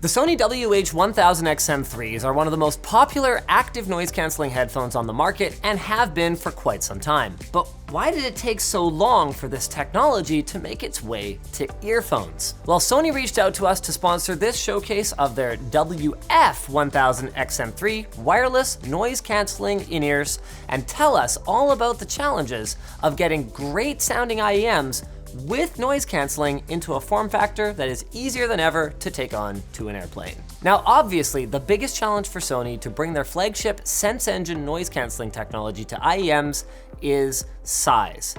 The Sony WH-1000XM3s are one of the most popular active noise-canceling headphones on the market and have been for quite some time. But why did it take so long for this technology to make its way to earphones? Well, Sony reached out to us to sponsor this showcase of their WF-1000XM3 wireless noise-canceling in-ears and tell us all about the challenges of getting great-sounding IEMs with noise canceling into a form factor that is easier than ever to take on to an airplane. Now, obviously, the biggest challenge for Sony to bring their flagship Sense Engine noise canceling technology to IEMs is size,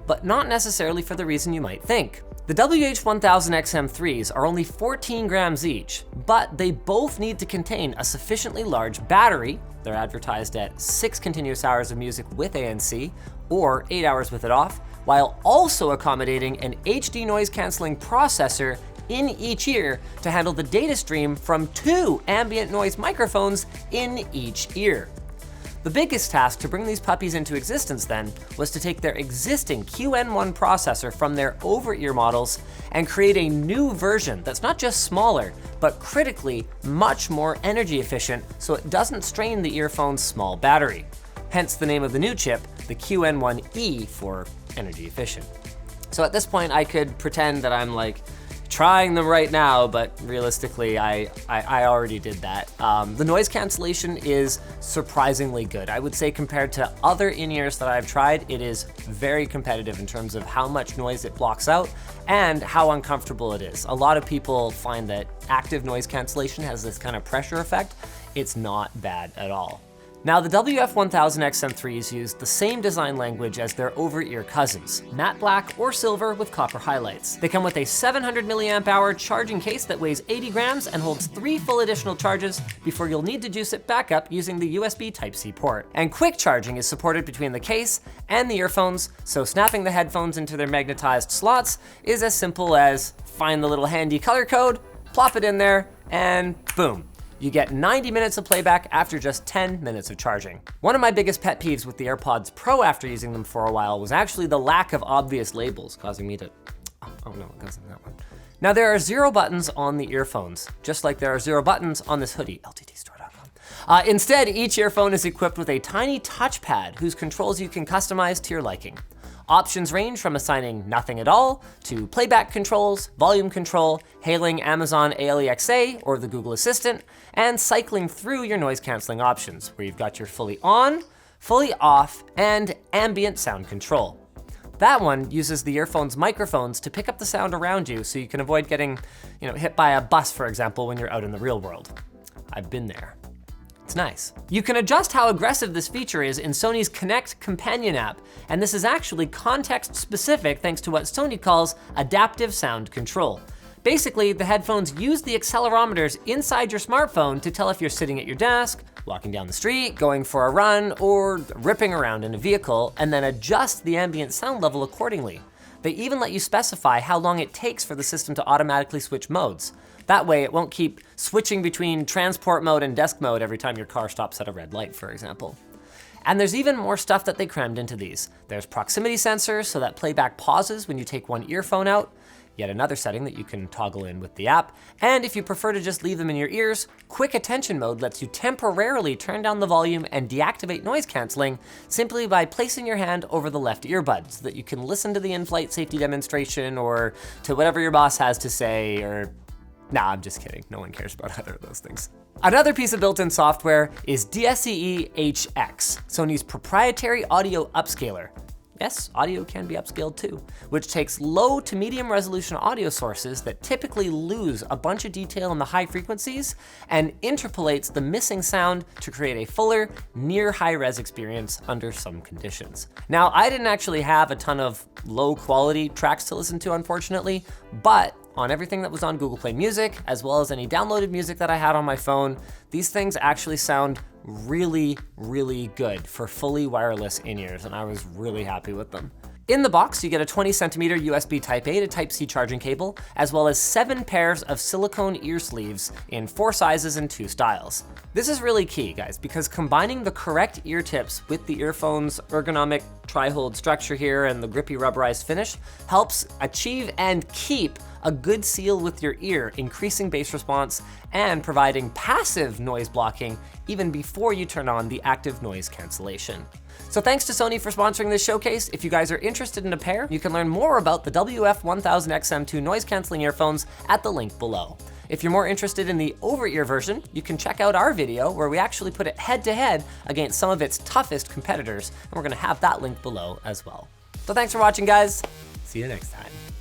but not necessarily for the reason you might think. The WH-1000XM3s are only 14 grams each, but they both need to contain a sufficiently large battery. They're advertised at 6 continuous hours of music with ANC, or 8 hours with it off, while also accommodating an HD noise canceling processor in each ear to handle the data stream from 2 ambient noise microphones in each ear. The biggest task to bring these puppies into existence then was to take their existing QN1 processor from their over-ear models and create a new version that's not just smaller, but critically much more energy efficient so it doesn't strain the earphone's small battery. Hence the name of the new chip, the QN1E for energy efficient. So at this point I could pretend that I'm like trying them right now, but realistically I already did that. The noise cancellation is surprisingly good. I would say compared to other in-ears that I've tried, it is very competitive in terms of how much noise it blocks out and how uncomfortable it is. A lot of people find that active noise cancellation has this kind of pressure effect. It's not bad at all. Now, the WF-1000XM3s use the same design language as their over-ear cousins, matte black or silver with copper highlights. They come with a 700 milliamp hour charging case that weighs 80 grams and holds 3 full additional charges before you'll need to juice it back up using the USB Type-C port. And quick charging is supported between the case and the earphones, so snapping the headphones into their magnetized slots is as simple as find the little handy color code, plop it in there, and boom. You get 90 minutes of playback after just 10 minutes of charging. One of my biggest pet peeves with the AirPods Pro after using them for a while was actually the lack of obvious labels, causing me to, oh no, it goes in that one. Now there are 0 buttons on the earphones, just like there are 0 buttons on this hoodie, lttstore.com. Instead, each earphone is equipped with a tiny touchpad whose controls you can customize to your liking. Options range from assigning nothing at all to playback controls, volume control, hailing Amazon Alexa or the Google Assistant, and cycling through your noise canceling options, where you've got your fully on, fully off, and ambient sound control. That one uses the earphone's microphones to pick up the sound around you so you can avoid getting, hit by a bus, for example, when you're out in the real world. I've been there. It's nice. You can adjust how aggressive this feature is in Sony's Connect companion app, and this is actually context specific thanks to what Sony calls adaptive sound control. Basically, the headphones use the accelerometers inside your smartphone to tell if you're sitting at your desk, walking down the street, going for a run, or ripping around in a vehicle, and then adjust the ambient sound level accordingly. They even let you specify how long it takes for the system to automatically switch modes. That way, it won't keep switching between transport mode and desk mode every time your car stops at a red light, for example. And there's even more stuff that they crammed into these. There's proximity sensors so that playback pauses when you take one earphone out, yet another setting that you can toggle in with the app. And if you prefer to just leave them in your ears, quick attention mode lets you temporarily turn down the volume and deactivate noise canceling simply by placing your hand over the left earbud so that you can listen to the in-flight safety demonstration or to whatever your boss has to say or nah, I'm just kidding. No one cares about either of those things. Another piece of built-in software is DSEE-HX, Sony's proprietary audio upscaler. Yes, audio can be upscaled too, which takes low to medium resolution audio sources that typically lose a bunch of detail in the high frequencies and interpolates the missing sound to create a fuller, near high-res experience under some conditions. Now, I didn't actually have a ton of low-quality tracks to listen to, unfortunately, but on everything that was on Google Play Music, as well as any downloaded music that I had on my phone, these things actually sound really, really good for fully wireless in-ears, and I was really happy with them. In the box, you get a 20cm USB Type-A to Type-C charging cable, as well as 7 pairs of silicone ear sleeves in 4 sizes and 2 styles. This is really key, guys, because combining the correct ear tips with the earphone's ergonomic tri-hold structure here and the grippy rubberized finish helps achieve and keep a good seal with your ear, increasing bass response and providing passive noise blocking even before you turn on the active noise cancellation. So thanks to Sony for sponsoring this showcase. If you guys are interested in a pair, you can learn more about the WF-1000XM3 noise canceling earphones at the link below. If you're more interested in the over-ear version, you can check out our video where we actually put it head-to-head against some of its toughest competitors, and we're gonna have that link below as well. So thanks for watching, guys. See you next time.